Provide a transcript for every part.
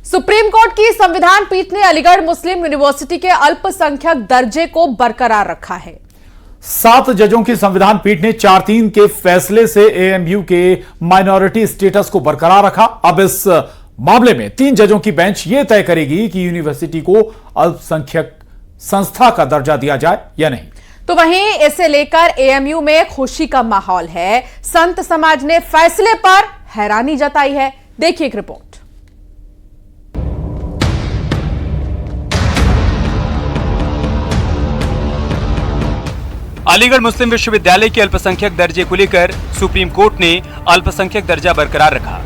Supreme court की संविधान पीठ ने अलीगढ़ मुस्लिम यूनिवर्सिटी के अल्पसंख्यक दर्जे को बरकरार रखा है। 7 जजों की संविधान पीठ ने 4-3 के फैसले से एएमयू के माइनॉरिटी स्टेटस को बरकरार रखा। अब इस मामले में 3 जजों की बेंच यह तय करेगी कि यूनिवर्सिटी को अल्पसंख्यक संस्था का दर्जा दिया जाए या नहीं। तो वहीं इसे लेकर एएमयू में खुशी का माहौल है। संत समाज ने फैसले पर हैरानी जताई है। देखिए एक रिपोर्ट। अलीगढ़ मुस्लिम विश्वविद्यालय के अल्पसंख्यक दर्जे को लेकर सुप्रीम कोर्ट ने अल्पसंख्यक दर्जा बरकरार रखा,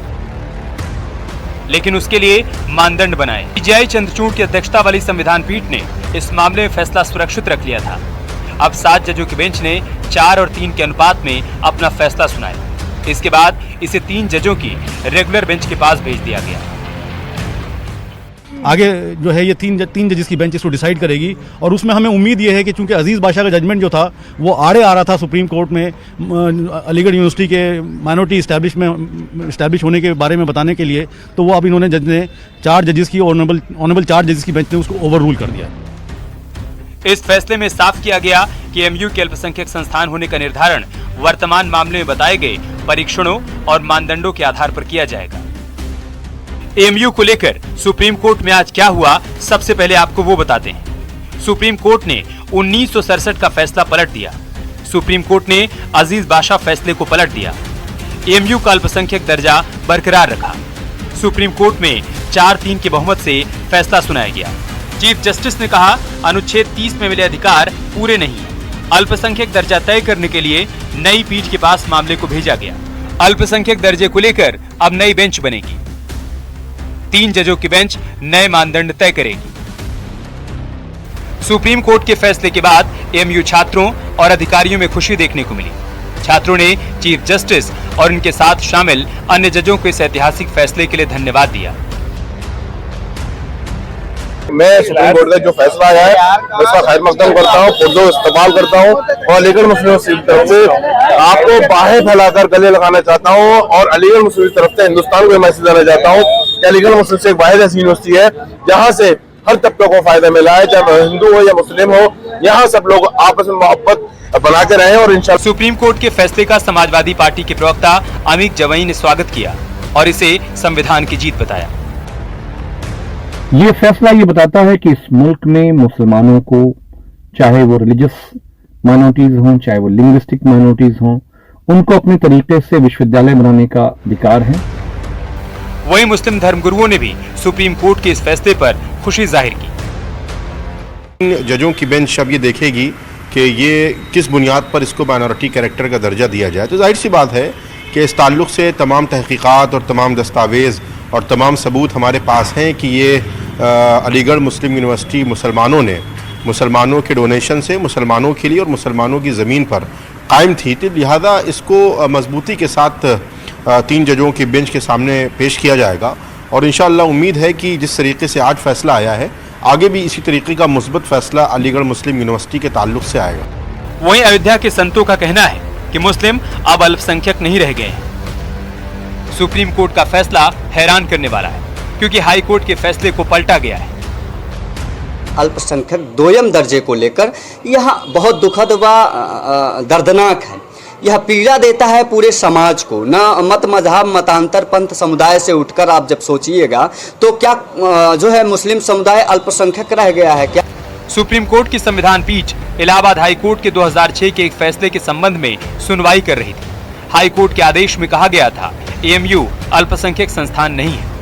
लेकिन उसके लिए मानदंड बनाए। जीआई चंद्रचूड़ की अध्यक्षता वाली संविधान पीठ ने इस मामले में फैसला सुरक्षित रख लिया था। अब 7 जजों की बेंच ने 4 और 3 के अनुपात में अपना फैसला सुनाया। इसके बाद इसे 3 जजों की रेगुलर बेंच के पास भेज दिया गया। आगे जो है ये तीन जजेस की बेंच इसको डिसाइड करेगी और उसमें हमें उम्मीद ये है कि चूंकि अजीज बादशाह का जजमेंट जो था वो आड़े आ रहा था सुप्रीम कोर्ट में अलीगढ़ यूनिवर्सिटी के माइनॉरिटी इस्टेब्लिश होने के बारे में बताने के लिए, तो वो अब इन्होंने जज ने 4 जजेस की ऑनरेबल 4 जजेस की बेंच ने उसको ओवर रूल कर दिया। इस फैसले में साफ किया गया कि एएमयू के अल्पसंख्यक संस्थान होने का निर्धारण वर्तमान मामले में बताए गए परीक्षणों और मानदंडों के आधार पर किया जाएगा। एएमयू को लेकर सुप्रीम कोर्ट में आज क्या हुआ, सबसे पहले आपको वो बताते हैं। सुप्रीम कोर्ट ने 1967 का फैसला पलट दिया। सुप्रीम कोर्ट ने अजीज बादशाह फैसले को पलट दिया। एएमयू का अल्पसंख्यक दर्जा बरकरार रखा। सुप्रीम कोर्ट में 4-3 के बहुमत से फैसला सुनाया गया। चीफ जस्टिस ने कहा, अनुच्छेद 30 में मिले अधिकार पूरे नहीं है। अल्पसंख्यक दर्जा तय करने के लिए नई पीठ के पास मामले को भेजा गया। अल्पसंख्यक दर्जे को लेकर अब नई बेंच बनेगी। 3 जजों की बेंच नए मानदंड तय करेगी। सुप्रीम कोर्ट के फैसले के बाद एएमयू छात्रों और अधिकारियों में खुशी देखने को मिली। छात्रों ने चीफ जस्टिस और उनके साथ शामिल अन्य जजों को इस ऐतिहासिक फैसले के लिए धन्यवाद दिया। मैं सुप्रीम कोर्ट का जो फैसला आया है उसका खैर मकदम करता हूँ, पुरजोर इस्तेमाल करता हूँ और अलीगढ़ मुस्लिम यूनिवर्सिटी की तरफ से आपको बाहें फैलाकर गले लगाना चाहता हूँ और अलीगढ़ मुस्लिम की तरफ से हिंदुस्तान को मैसेज देना चाहता हूँ कि अलीगढ़ मुस्लिम से एक वाहिद ऐसी यूनिवर्सिटी है जहाँ से हर तबके को फायदा मिला है, चाहे हिंदू हो या मुस्लिम हो, यहाँ सब लोग आपस में मोहब्बत बना के रहे और इंशाल्लाह। सुप्रीम कोर्ट के फैसले का समाजवादी पार्टी के प्रवक्ता अमीक जवई ने स्वागत किया और इसे संविधान की जीत बताया। ये फैसला ये बताता है कि इस मुल्क में मुसलमानों को, चाहे वो रिलीजियस माइनॉरिटीज हों, चाहे वो लिंग्विस्टिक माइनॉरिटीज हों, उनको अपने तरीके से विश्वविद्यालय बनाने का अधिकार है। वहीं मुस्लिम धर्मगुरुओं ने भी सुप्रीम कोर्ट के इस फैसले पर खुशी जाहिर की। जजों की बेंच अब ये देखेगी कि ये किस बुनियाद पर इसको माइनॉरिटी कैरेक्टर का दर्जा दिया जाए। तो जाहिर सी बात है कि इस ताल्लुक से तमाम तहकीकात और तमाम दस्तावेज़ और तमाम सबूत हमारे पास हैं कि ये अलीगढ़ मुस्लिम यूनिवर्सिटी मुसलमानों के डोनेशन से मुसलमानों के लिए और मुसलमानों की ज़मीन पर कायम थी। तो लिहाजा इसको मजबूती के साथ 3 जजों की बेंच के सामने पेश किया जाएगा और इंशाअल्लाह उम्मीद है कि जिस तरीके से आज फैसला आया है, आगे भी इसी तरीके का मुस्बत फैसला अलीगढ़ मुस्लिम यूनिवर्सिटी के ताल्लुक से आएगा। वहीं अयोध्या के संतों का कहना है कि मुस्लिम अब अल्पसंख्यक नहीं रह गए हैं। सुप्रीम कोर्ट का फैसला हैरान करने वाला है क्योंकि हाई कोर्ट के फैसले को पलटा गया है। अल्पसंख्यक दोयम दर्जे को लेकर यह बहुत दुखद व दर्दनाक है। यह पीड़ा देता है पूरे समाज को। न मत मजहब मतांतर पंथ समुदाय से उठकर आप जब सोचिएगा तो क्या जो है मुस्लिम समुदाय अल्पसंख्यक रह गया है क्या? सुप्रीम कोर्ट की संविधान पीठ इलाहाबाद हाई कोर्ट के 2006 के एक फैसले के संबंध में सुनवाई कर रही थी। हाई कोर्ट के आदेश में कहा गया था एएमयू अल्पसंख्यक संस्थान नहीं है।